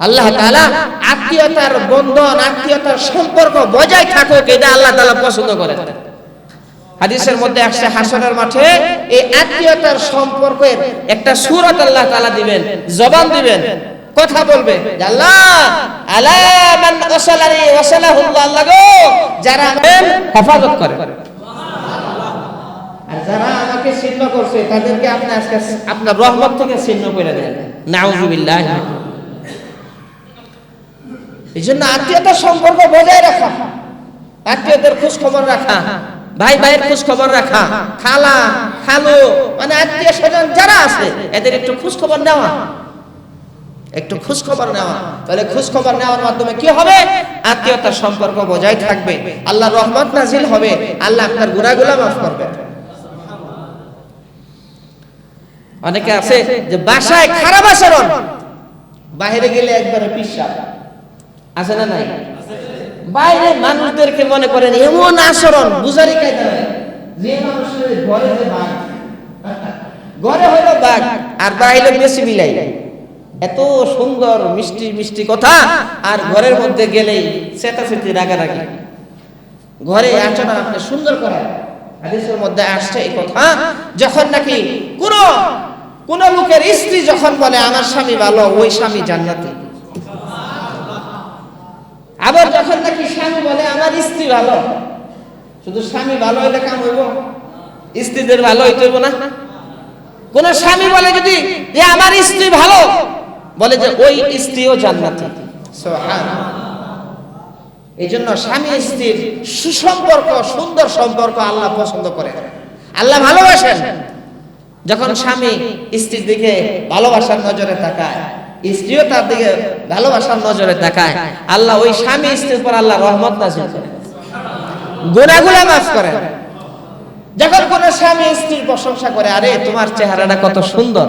A: আল্লাহ তাআলা। আত্মীয়তার বন্ধন, আত্মীয়তার সম্পর্ক বজায় থাকুক, এটা আল্লাহ তাআলা পছন্দ করেন। হাদিসের মধ্যে আসছে, হাসরের মাঠে এই আত্মীয়তার সম্পর্কের একটা সূরত আল্লাহ তাআলা দিবেন, জবান দিবেন, কথা বলবে, আল্লাহ আলা মান ওয়াসালানি ওয়াসালাহুল্লাহ, আল্লাহ গো যারা আমাকে হেফাজত করে, আর যারা আমাকে ছিন্ন করছে তাদেরকে আপনি আজকে আপনার রহমত থেকে ছিন্ন করে দেন। নাউযুবিল্লাহ। এই জন্য আত্মীয়তার সম্পর্ক বজায় রাখা, আত্মীয়দের খোঁজ খবর রাখা, ভাই ভাইয়ের খোঁজ খবর রাখা, খালা খালু মানে আত্মীয় স্বজন যারা আছে এদের একটু খোঁজ খবর নেওয়া, একটু খোঁজ খবর নেওয়া। তাহলে খোঁজ খবর নেওয়ার মাধ্যমে কি হবে? আত্মীয়তার সম্পর্ক বজায় থাকবে, আল্লাহর রহমত নাজিল হবে, আল্লাহ আপনার গুনাহগুলো মাফ করবে। অনেকে আছে যে বাসায় খারাপ আচরণ, বাইরে গেলে একবারে পিশাব, আছে না নাই? বাইরে মানুষদেরকে মনে করেন এমন আচরণ বুঝারি কায়দা নাই, যে মানুষের ঘরে যে বাঘ, ঘরে হলো বাঘ আর বাইরে বেশি মিলাই, এত সুন্দর মিষ্টি মিষ্টি কথা, আর ঘরের মধ্যে গেলেই চেতাচেতি রাগারাগি। ঘরে আচরণ আপনি সুন্দর করেন, হাদিসের মধ্যে আসছে এই কথা, যখন নাকি কোন লোকের স্ত্রী যখন বলে আমার স্বামী ভালো, ওই স্বামী জান্নাতি। আবার যখন নাকি স্বামী বলে আমার স্ত্রী ভালো, শুধু স্বামী ভালো হইলে কাম হইব? স্ত্রীদের ভালো হইতে হইব না? কোন স্বামী বলে যদি যে আমার স্ত্রী ভালো, বলে যে ওই স্ত্রীও জান্নাতি। সুবহানাল্লাহ। এই জন্য স্বামী স্ত্রীর সুসম্পর্ক, সুন্দর সম্পর্ক আল্লাহ পছন্দ করেন, আল্লাহ ভালোবাসেন। যখন স্বামী স্ত্রীর দিকে ভালোবাসার নজরে তাকায়, স্ত্রীও তার দিকে ভালোবাসার নজরে তাকায়, আল্লাহ ওই স্বামী স্ত্রীর পর আল্লাহ রহমত নাযিল করেন, গুনাহগুলো মাফ করেন। যখন কোন স্বামী স্ত্রীর প্রশংসা করে, আরে তোমার চেহারাটা কত সুন্দর,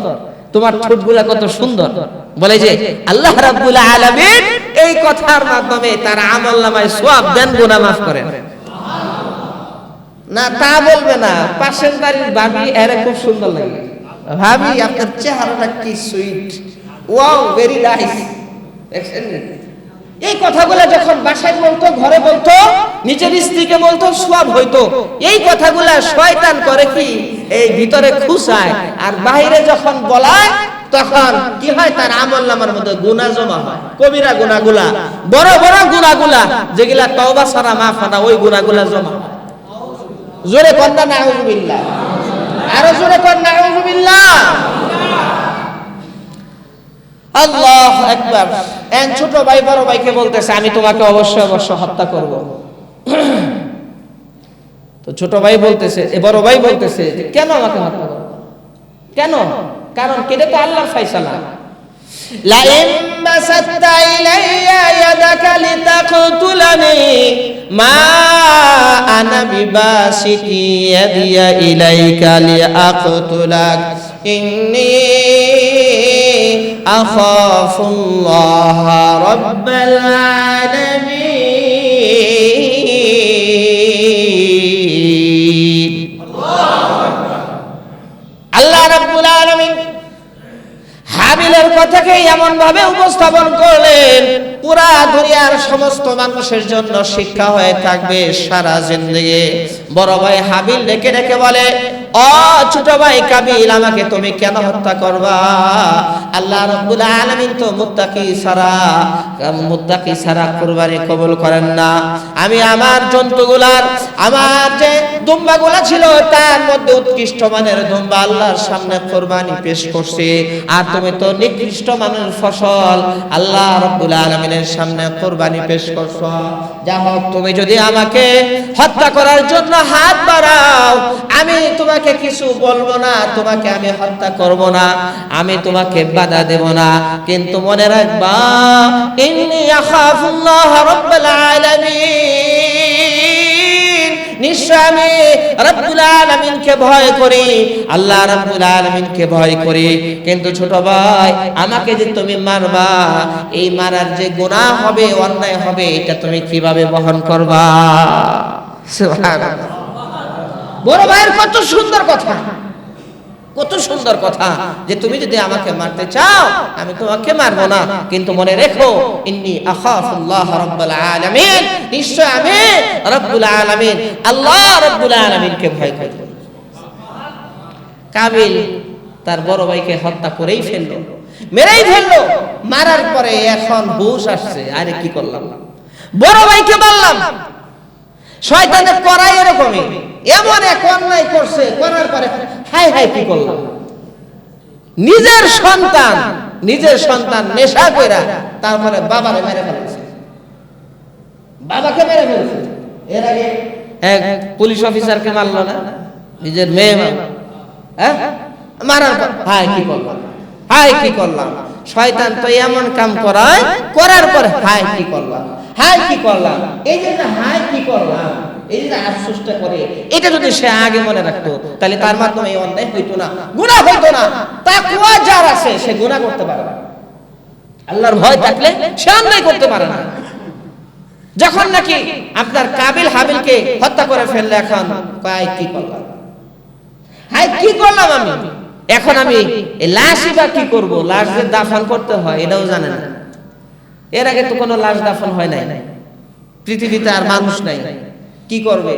A: তোমার ঠোঁটগুলা কত সুন্দর, বলে যে আল্লাহ রাব্বুল আলামিন এই কথার মাধ্যমে তার আমলনামায় সওয়াব দেন, গুনাহ মাফ করেন। না তা বলবে না, পাশের বাড়ির ভাবি এর খুব সুন্দর লাগে, ভাবি আপনার চেহারাটা কি সুইট, ওয়াও ভেরি নাইস। এই কথাগুলো যখন বাসায় বলতো, ঘরে বলতো, নিজের স্ত্রীকে বলতো, সওয়াব হইতো। এই কথাগুলা শয়তান করে কি, এই ভিতরে খুশায়, আর বাইরে যখন বলায় তখন কি হয়, তার আমলনামার মধ্যে গুনাহ জমা হয়। কবিরা গুনাহগুলা, বড় বড় গুনাহগুলা যেগুলা তওবা ছাড়া মাফ হয় না, ওই গুনাহগুলা জমা হয়। জোরে কর না নাউযুবিল্লাহ, আরো জোরে কর নাউযুবিল্লাহ। আল্লাহু আকবার। এক ছোট ভাই বড় ভাইকে বলতেছে আমি তোমাকে অবশ্যই হত্যা করব। তো ছোট ভাই বলতেছে, বড় ভাই বলতেছে কেন আমাকে হত্যা করব, কেন? কারণ কেটে তো আল্লাহর ফয়সালা। লা ইন বাসাতা ইলাইয়া ইয়াদাকা লিতাকতুলানি মা আনা বিবাসিতি ইয়াদিয়া ইলাইকা লিআকতুলাক ইন্নী আখাফুল্লাহ রাব্বাল আলামিন। আল্লাহ রাব্বুল আলামিন হাবিলের কথাকে এমন ভাবে উপস্থাপন করলেন, পুরা দুনিয়ার সমস্ত মানুষের জন্য শিক্ষা হয়ে থাকবে সারা জিন্দেগি। বড় ভাই হাবিল ডেকে ডেকে বলে, ও ছোট ভাই কাবিল, আমাকে তুমি কেন হত্যা করবা? আল্লাহ রাব্বুল আলামিন তো মুত্তাকি ছাড়া কুরবানি কবুল করেন না। আমি আমার জন্তুগুলার, আমার যে দুম্বাগুলা ছিল তার মধ্যে উৎকৃষ্ট মানের দুম্বা আল্লাহর সামনে কুরবানি পেশ করছি, আর তুমি তো নিকৃষ্ট মানের ফসল আল্লাহ রাব্বুল আলামিনের সামনে কুরবানি পেশ করছো। যা হোক, তুমি যদি আমাকে হত্যা করার জন্য হাত বাড়াও, আমি তোমাকে কিছু বলবো না, তোমাকে আমি হত্যা করব না, আমি তোমাকে বাধা দেব না। কিন্তু মনে রাখবা, ইন্নী আখাফুল্লাহ রাব্বাল আলামিন, নিশ্চয় আমি রাব্বুল আলামিনকে ভয় করি, আল্লাহ রাব্বুল আলামিনকে ভয় করি। কিন্তু ছোট ভাই, আমাকে যে তুমি মারবা, এই মারার যে গুনাহ হবে, অন্যায় হবে, এটা তুমি কিভাবে বহন করবা? সুবহানাল্লাহ। বড় ভাইয়ের কত সুন্দর কথা, কত সুন্দর কথা, যে তুমি যদি আমাকে মারতে চাও আমি তোমাকে মারবো না, কিন্তু মনে রেখো, ইন্নী আখাফুল্লাহ রাব্বাল আলামিন, নিশ্চয় আমি রাব্বুল আলামিন আল্লাহ রাব্বুল আলামিনকে ভয় করি। কাবিল তার বড় ভাইকে হত্যা করেই ফেললো, মেরেই ফেললো। মারার পরে এখন হুঁশ আসছে, আরে কি করলাম, বড় ভাইকে বললাম। শয়তানের করাই এরকমই, এমন এক অন্যায় করছে, করার পরে হাই হাই কি করলাম। নিজের সন্তান নেশা কইরা তারপরে বাবাকে মেরে ফেলেছে, বাবাকে মেরে ফেলেছে। এর আগে এক পুলিশ অফিসারকে মারলো না, নিজের মেয়ে মারার পর হাই কি করলাম। শয়তান তো এমন কাম করায়, করার পর হাই কি করলাম। এই যে হাই কি করলাম, এই যে আফসোসটা করে, এটা যদি সে আগে মনে রাখতো তাহলে তার মাধ্যমে এই অন্যায় হইতো না, গুনাহ হইতো না। তাকওয়া যার আছে সে গুনাহ করতে পারে না, আল্লাহর ভয় থাকলে সে অন্যায় করতে পারে না। যখন নাকি আপনার কাবিল হাবিলকে হত্যা করে ফেললে, এখন কয় কি করলাম, হাই কি করলাম আমি, এখন আমি এই লাশই বা কি করবো, লাশ যে দাফন করতে হয় এটাও জানে না। এর আগে তো কোনো লাশ দাফন হয় নাই, পৃথিবীতে আর মানুষ নাই, কি করবে,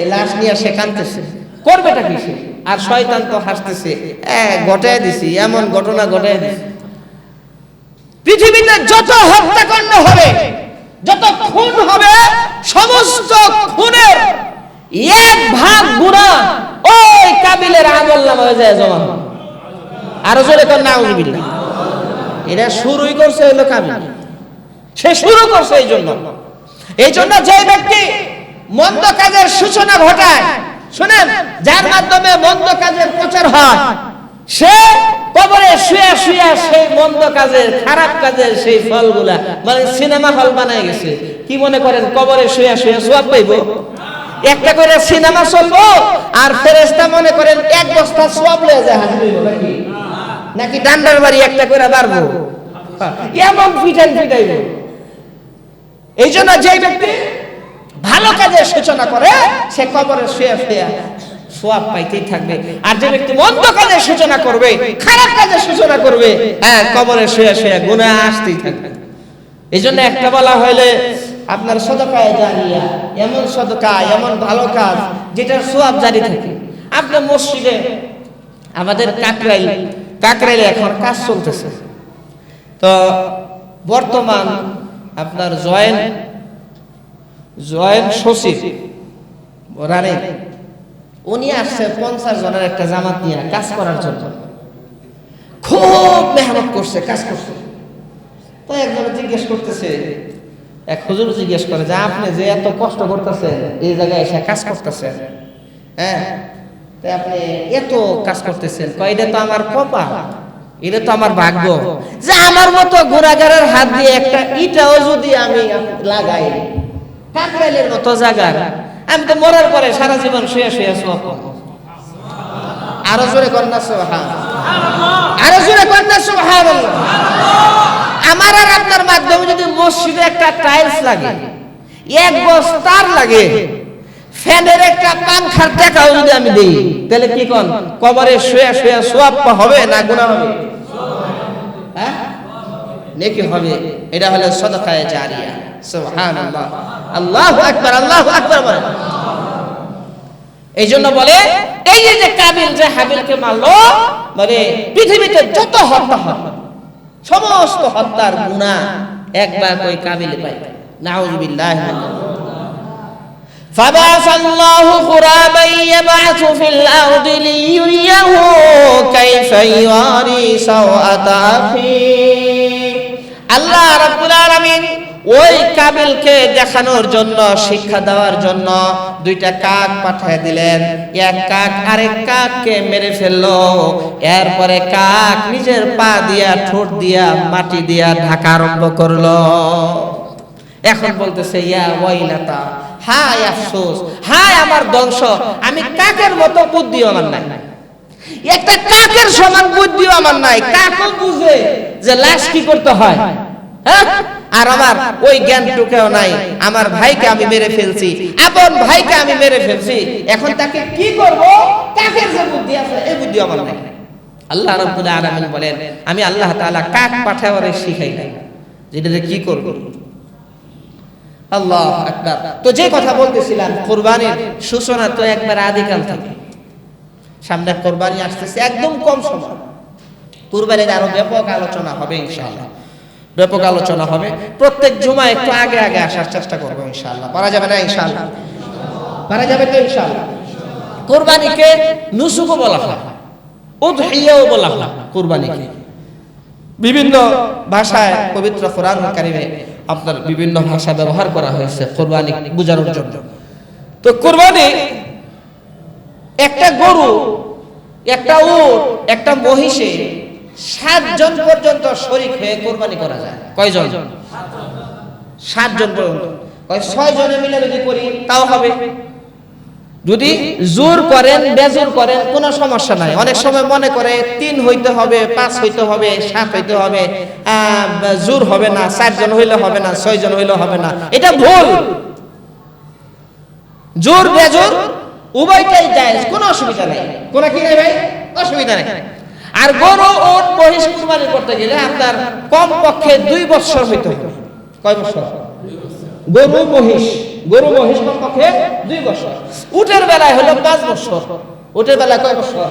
A: এই লাশ নিয়ে সে কাঁদতেছে, করবেটা কি সে, আর শয়তান তো হাসতেছে, ঘটায় দিছি, এমন ঘটনা ঘটায় দিছি। পৃথিবীতে যত হত্যাকাণ্ড হবে, যত খুন হবে, সমস্ত খুনের 1/ভাগ গুনাহ ওই কাবিলের আমলনামায় হয়ে যায় জমা। আরো জোরে কর নাউযুবিল্লাহ। এটা শুরুই করছে হলো কাবিল, সে শুরু করছে। এই জন্য যে ব্যক্তি মন্দ কাজের সূচনা ঘটায়, শুনেন, যার মাধ্যমে মন্দ কাজের প্রচার হয়, সে কবরে শুয়ে শুয়ে সেই মন্দ কাজের, খারাপ কাজের সেই ফলগুলা, মানে সিনেমা হল বানায় গেছে। কি মনে করেন কবরে শুয়ে শুয়ে সওয়াব পাইবো? একটা করে সিনেমা চলবো আর ফেরেশতা মনে করেন 1 বস্তা সওয়াব লয়ে যায় হাজির হইব নাকি? নাকি ডান্ডার বাড়ি একটা করে দাঁড়বো, এমন পিটাইব। এই জন্য যে ব্যক্তি ভালো কাজের সূচনা করে সে কবরে শুয়ে শুয়ে সওয়াব পাইতেই থাকবে, আর যে ব্যক্তি মন্দ কাজের সূচনা করবে, খারাপ কাজের সূচনা করবে, কবরে শুয়ে শুয়ে গুনাহ আসতেই থাকবে। এই জন্য একটা বলা হইলে আপনার সদকায়ে জারিয়া, এমন সদকা, এমন ভালো কাজ যেটার সওয়াব জারি থাকে। আপনার মসজিদে, আমাদের কাকরাইলে এখন কাজ চলতেছে, তো বর্তমান আপনার জয়েন্ট সচিব রানে উনি আসছে 50 জনের একটা জামাত নিয়ে কাজ করার জন্য। খুব মেহনত করছে, কাজ করছে। তো একজন জিজ্ঞেস করতেছে, এক হুজুর জিজ্ঞেস করে যে আপনি যে এত কষ্ট করতেছেন, এই জায়গায় এসে কাজ করতেছেন, তো আপনি এত কাজ করতেছেন, এটা তো আমার কপাল, এটা তো আমার ভাগ্য যে আমার মতো গুনাহগারের হাত দিয়ে একটা ইটাও যদি আমি লাগাই, কাকরাইলের মতো জায়গা, আমি তো মরার পরে সারা জীবন শুয়ে শুয়ে সওয়াব পাবো। আরো জোরে কর না সুবহানাল্লাহ, আরো জোরে কর না সুবহানাল্লাহ। আমার আর আপনার মাধ্যমে যদি মসজিদে একটা টাইলস লাগে, 1 বস্তার লাগে, ফ্যানের একটা পাংখার টাকাও যদি আমি দেই, তাহলে কি কোন কবরে শুয়ে শুয়ে সওয়াব হবে না গুনাহ হবে? নেকি হবে। এটা হলো সদকায়ে জারিয়া। সুবহানাল্লাহ, আল্লাহু আকবার, আল্লাহু আকবার বলেন। এই জন্য বলে, এই যে কাবিল যে হাবিলকে মারলো, মানে পৃথিবীতে যত হত্যা হয়, সমস্ত হত্যার গুনাহ একবার কই কাবিল পাই। নাউযুবিল্লাহি মিন فبعث الله غرابا يبعث في الأرض ليريه كيف يواري سوءة أخيه। আল্লাহ রাব্বুল আলামিন ওই কাবিলকে দেখানোর জন্য, শিক্ষা দেওয়ার জন্য 2টা কাক পাঠিয়ে দিলেন। এক কাক আরেক কাককে মেরে ফেললো। এরপরে কাক নিজের পা দিয়া, ঠোঁট দিয়া, মাটি দিয়া ঢাকা আরম্ভ করলো। এখন বলতেছে, ইয়া ওয়াইলাতা, হায় আফসোস, হায় আমার ধ্বংস, আমি কাকের মতো বুদ্ধিও আমার নাই, একটা কাকের সমান বুদ্ধিও আমার নাই। কাকও বুঝে যে লাশ কি করতে হয়, আর আমার ওই জ্ঞানটুকুও নাই। আমার ভাইকে আমি মেরে ফেলছি, আপন ভাইকে আমি মেরে ফেলছি, এখন তাকে কি করব, কাকের যে বুদ্ধি আছে এই বুদ্ধি আমার নাই। আল্লাহ রাব্বুল আলামিন বলেন, আমি আল্লাহ তাআলা কাক পাঠাওয়ারে শিখাই নাই, যেটা কি করব। আল্লাহু আকবার। তো যে কথা বলতেছিলাম, কুরবানির সূচনা তো একবার আদিকাল থেকে, সামনে কুরবানি আসতেছে, একদম কম সময়। কুরবানির আরো ব্যাপক আলোচনা হবে ইনশাআল্লাহ, ব্যাপক আলোচনা হবে। প্রত্যেক জুমা একটু আগে আগে আসার চেষ্টা করবো ইনশাআল্লাহ। পারা যাবে না ইনশাআল্লাহ? পারা যাবে তো ইনশাআল্লাহ। কুরবানিকে নুসুকও বলা হয়, উযহিয়াও বলা হয়। কুরবানিকে বিভিন্ন ভাষায়, পবিত্র কোরআন কারিমে আপনার বিভিন্ন ভাষা ব্যবহার করা হয়েছে কুরবানি বোঝানোর জন্য। তো কুরবানি একটা গরু, একটা উট, একটা মহিষে 7 জন পর্যন্ত শরীক হয়ে কুরবানি করা যায়। কয়জন? 7 জন পর্যন্ত। ওই 6 জনে মিলে যদি করি তাও হবে। যদি জোর করেন বেজোর করেন কোনো সমস্যা নাই। অনেক সময় মনে করে 3 হইতে হবে, 5 হইতে হবে, 7 হইতে হবে, জোর হবে না, 4 জন হইলে হবে না, 6 জন হইলে হবে না, এটা ভুল। জোর বেজোর উভয়টাই জায়েজ, কোনো অসুবিধা নাই। কোন কি নাই ভাই? অসুবিধা নাই। আর গরু উট মহিষ কুরবানি করতে গেলে আপনার কম পক্ষে 2 বছর হইতে হবে। কয় বছর? গরু মহিষ কম পক্ষে 2 বছর। উটের বেলায় হলো 5 বছর। উটের বেলায় কয় বছর?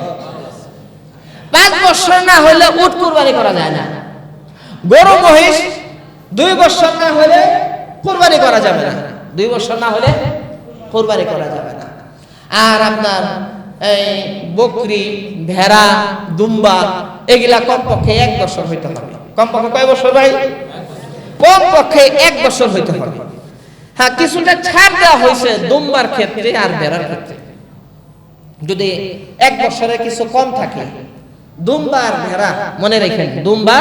A: 5 বছর না হলে উট কুরবানি করা যায় না। গরু মহিষ 2 বছর না হলে কুরবানি করা যাবে না। 2 বছর না হলে কুরবানি করা যাবে না। আর আপনার এই বকরি, ভেড়া, দুম্বা এগুলা কমপক্ষে 1 বছর হইতে হবে। কমপক্ষে কয় বছর ভাই? কমপক্ষে 1 বছর হইতে হবে। হ্যাঁ, কিছুটা ছাড় দেওয়া হয়েছে দুম্বার ক্ষেত্রে আর ভেড়ার ক্ষেত্রে। যদি 1 বছরের কিছু কম থাকে, দুম্বা আর ভেড়া মনে রাখেন, দুম্বা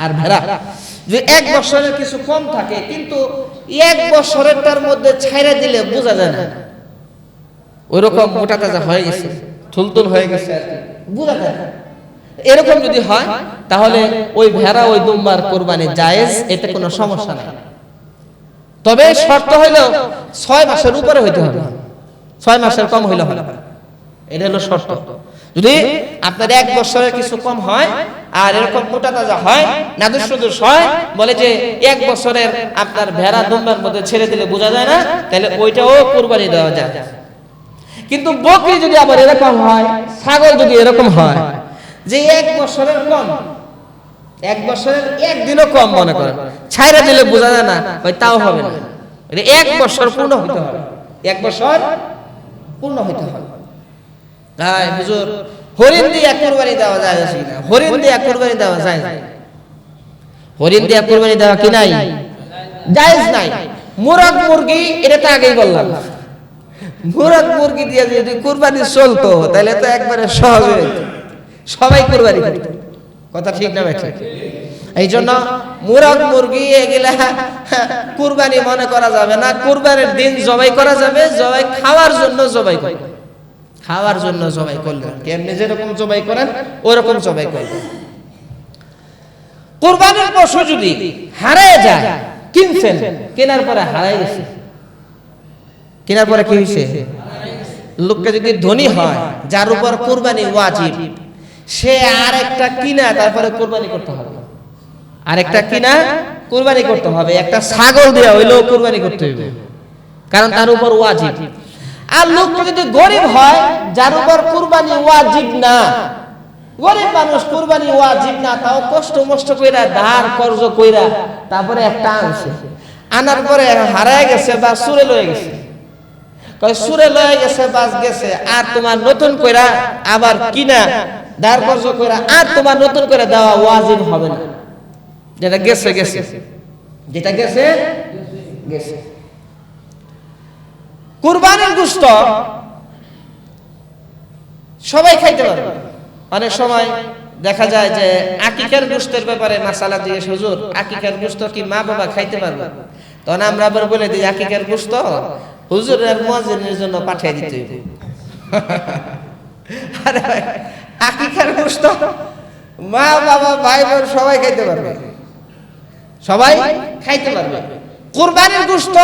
A: আর ভেড়া যদি 1 বছরের কিছু কম থাকে, কিন্তু 1 বছরেরটার মধ্যে ছাইড়া দিলে বোঝা যায় না ওইরকম মোটা তাজা হয়ে গেছে, থুলথুল হয়ে গেছে আর কি, বোঝা যায় না। এরকম যদি হয় তাহলে ওই ভেড়া ওই দুম্বার কুরবানি জায়েজ, এতে কোনো সমস্যা নাই। তবে শর্ত হইলো 6 মাসের উপরে হইতে হবে, 6 মাসের কম হইলে হবে না। এটা হলো শর্ত। যদি আপনার 1 বছরের কিছু কম হয় আর এরকম মোটা তাজা হয়, নাদুস নুদুস হয়, বলে যে 1 বছরের আপনার ভেড়া দুম্বার মধ্যে ছেড়ে দিলে বোঝা যায় না, তাহলে ওইটাও কুরবানি দেওয়া যায়। কিন্তু বকরি যদি আবার এরকম হয়, ছাগল যদি এরকম হয় যে 1 বছরের কম, 1 বছরের 1 দিনও কম মনে করেন, ছাইরা দিলে বোঝা যায় না, ওই তাও হবে না। এটা 1 বছর পূর্ণ হইতে হবে, 1 বছর পূর্ণ হইতে হবে। তাই হুজুর হরিণ দিয়ে কুরবানি দেওয়া যায় না? হরিণ দিয়ে কুরবানি দেওয়া যায় না। হরিণ দিয়ে কুরবানি দেওয়া কি নাই? জায়েজ নাই। মুরগ মুরগি এটা তো আগেই বললাম, মুরগ মুরগি দিয়ে যদি কুরবানি চলতো তাহলে তো একবারে সহজ হয়ে যেত, সবাই কুরবানি করত। কথা ঠিক না ভাই? এই জন্য মুরগ মুরগি এগুলা কুরবানি মনে করা যাবে না। কুরবানির দিন জবাই করা যাবে, জবাই খাওয়ার জন্য জবাই করবে, খাওয়ার জন্য জবাই করলেন, কেমনি যেরকম জবাই করেন ওরকম জবাই করবেন। কুরবানির পশু যদি হারিয়ে যায়, কিনছেন, কেনার পরে হারাই গেছে, কেনার পরে কি হয়েছে? লোকটা যদি ধনী হয়, যার উপর কুরবানি ওয়াজিব, সে আরেকটা কিনা তারপরে কুরবানি করতে হবে, আরেকটা কিনা কুরবানি করতে হবে। একটা ছাগল দেয়া হইলেও কুরবানি করতে হবে, কারণ তার উপর ওয়াজিব। আর লোকটা যদি গরিব হয়, যার উপর কুরবানি ওয়াজিব না, গরিব মানুষ, কুরবানি ওয়াজিব না, তাও কষ্ট মষ্ট কইরা ধার কর্জ কইরা তারপরে একটা আনছে, আনার পরে হারায় গেছে বা চুরে লয়ে গেছে, কয় চুরে লয়ে গেছে বাস গেছে, আর তোমার নতুন কইরা আবার কিনা ধার কর্জ কইরা আর তোমার নতুন করে দেওয়া ওয়াজিব হবে না। যেটা গেছে গেছে, যেটা গেছে গেছে। কুরবানির গোশত সবাই খাইতে পারবে। অনেক সময় দেখা যায় যে আকিকার গোশতের ব্যাপারে মাসালা দিয়ে, হুজুর আকিকার গোশত কি মা বাবা খাইতে পারবে? তখন আমরা আবার বলে দিই আকিকার গোশত হুজুরের মুয়াজ্জিনের জন্য পাঠিয়ে দিতে হবে। আরে আকিকার গোশত মা বাবা ভাই বোন সবাই খাইতে পারবে, সবাই খাইতে পারবে। কুরবানির গোশত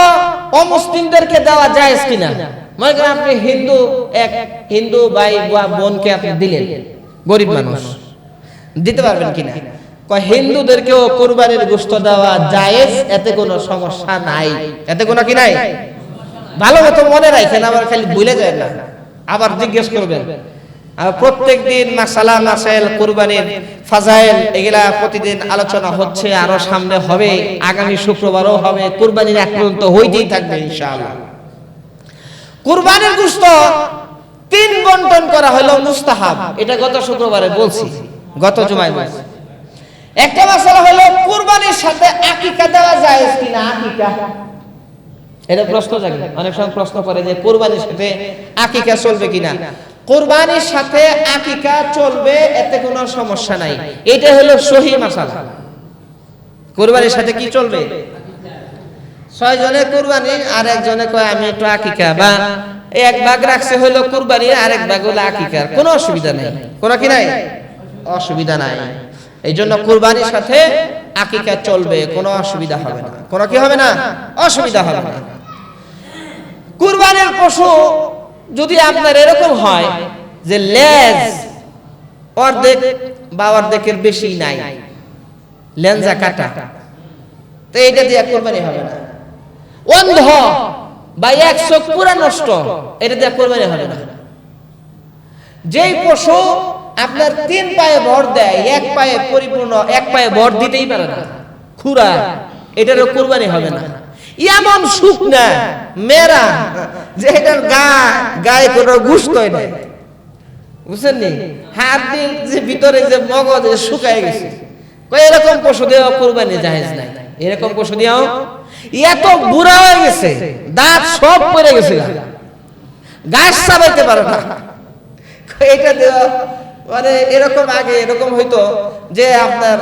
A: অমুসলিমদেরকে দেওয়া জায়েজ কিনা? মনে করেন আপনি হিন্দু ভাই বা বোনকে আপনি দিলেন, গরিব মানুষ, দিতে পারবেন কিনা? কয় হিন্দুদেরকেও কুরবানির গোশত দেওয়া জায়েজ, এতে কোনো সমস্যা নাই, এতে কোনো কি নাই। ভালো মতো মনে রাখেন, আবার খালি ভুলে যায় না, আবার জিজ্ঞেস করবেন। আর প্রত্যেক দিন মাসালা মাসাইল কুরবানির ফাজাইল এগুলা প্রতিদিন আলোচনা হচ্ছে, আরো সামনে হবে, আগামী শুক্রবারও হবে, কুরবানির এক পর্যন্ত হইতেই থাকবে ইনশাআল্লাহ। কুরবানির গোশত 3 বন্টন করা হলো মুস্তাহাব, এটা গত শুক্রবারে বলছি, গত জুমায় বলছি। একটা মাসালা হলো কুরবানির সাথে আকিকা দেওয়া জায়েজ কিনা? আকিকা, এটা প্রশ্ন জাগে, অনেক সময় প্রশ্ন করে যে কুরবানির সাথে আকিকা চলবে কিনা। কুরবানির সাথে আকিকা চলবে, এতে কোনো সমস্যা নাই, এটা হলো সহিহ মাসালা। কুরবানির সাথে কি চলবে? 6 জনে কুরবানি, আর একজনে কয় আমি একটু আকিকা, বা এক ভাগ রাখছে হলো কুরবানি, আর এক ভাগ হলো আকিকার। কোনো অসুবিধা নাই, কোনো কি নাই, অসুবিধা নাই। এই জন্য কুরবানির সাথে আকিকা চলবে, কোনো অসুবিধা হবে না, কোনো কি হবে না, অসুবিধা হবে না। কুরবানির পশু যদি আপনার এরকম হয় যে লেজ অর্ধেক বা অর্ধেকের বেশি নাই, লেঞ্জা কাটা, তো এইটা দিয়ে কুরবানি হবে না। অন্ধ বা এক চোখ পুরা নষ্ট, এটা দিয়ে কুরবানি হবে না। যেই পশু আপনার 3 পায়ে ভর দেয়, এক পায়ে পরিপূর্ণ, এক পায়ে ভর দিতেই পারে না, খুরা, এটারও কুরবানি হবে না। এমন শুকনা মেরা যে এটার গায়ে কোনো গোশতই নাই, বুঝছেন নি, হাড়ের যে ভিতরে যে মগজ শুকায় গেছে, এরকম পশু দিয়েও কুরবানি জায়েজ নাই। এরকম পশু দিয়েও, এত বুড়া হয়ে গেছে, দাঁত সব পড়ে গেছে, গাছ চাবাইতে পারে না, এটা দেওয়া মানে এরকম। আগে এরকম হইতো যে আপনার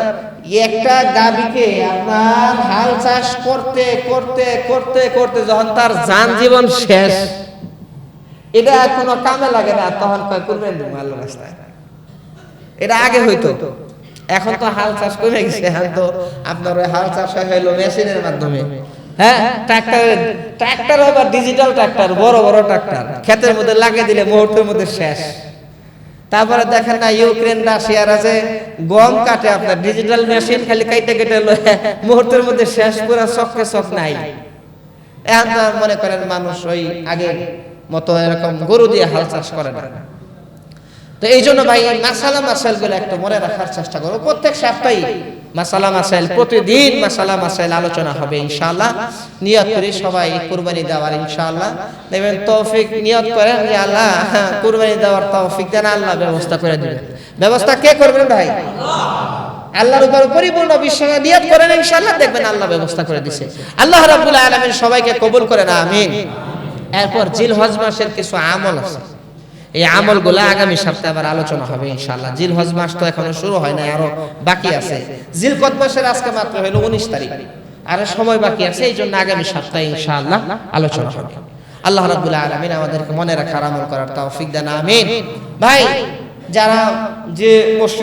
A: একটা গাভীকে আপনার হাল চাষ করতে করতে করতে করতে যখন তার জান জীবন শেষ, এটা কোনো কামে লাগে না, তখন কয় কুরবানি দেব আল্লাহর রাস্তায়। এটা আগে হইতো, এখন তো হাল চাষ কমে গেছে, এখন তো আপনার ওই হাল চাষ হইলো মেশিনের মাধ্যমে। হ্যাঁ, ট্রাক্টর আবার ডিজিটাল ট্রাক্টর, বড় বড় ট্রাক্টর, ক্ষেতের মধ্যে লাগিয়ে দিলে মুহূর্তের মধ্যে শেষ। তারপরে দেখেন না, ইউক্রেন রাশিয়ার আছে গম কাটে, আপনার ডিজিটাল মেশিন, খালি কাইটে কেটে মুহূর্তের মধ্যে শেষ, পুরো চককে চক নাই। এখন তো মনে করেন মানুষ ওই আগের মতো এরকম গরু দিয়ে হাল চাষ করে না। তো এই জন্য ভাই মাসালা মাসাইল গুলো একটু মনে রাখার চেষ্টা করো। প্রত্যেক সপ্তাহে মাসালা মাসাইল, প্রতিদিন মাসালা মাসাইল আলোচনা হবে ইনশাআল্লাহ। নিয়ত করি সবাই কুরবানি দেওয়ার ইনশাআল্লাহ। দেখবেন তৌফিক নিয়ত করেন যে আল্লাহ কুরবানি দেওয়ার তৌফিক দেন, আল্লাহ ব্যবস্থা করে দিবেন। ব্যবস্থা কে করবেন ভাই? আল্লাহর উপর পরিপূর্ণ বিশ্বাস নিয়ত করেন ইনশাআল্লাহ, দেখবেন আল্লাহ ব্যবস্থা করে দিয়েছে। আল্লাহ রাব্বুল আলামিন সবাইকে কবুল করেন, আমিন। এরপর জিলহজ মাসের কিছু আমল আছে, এই আমলগুলো আগামী সপ্তাহে আবার আলোচনা হবে ইনশাআল্লাহ। জিলহজ মাস তো এখনো শুরু হয় না, আরো বাকি আছে। জিলকদ মাসের আজকে মাত্র হলো 19 তারিখ, আর সময় বাকি আছে, এই জন্য আগামী সপ্তাহে ইনশাআল্লাহ আলোচনা হবে। আল্লাহ রাব্বুল আলামিন আমাদেরকে মনে রাখার আমল করার তৌফিক দেন, আমিন। ভাই যারা যে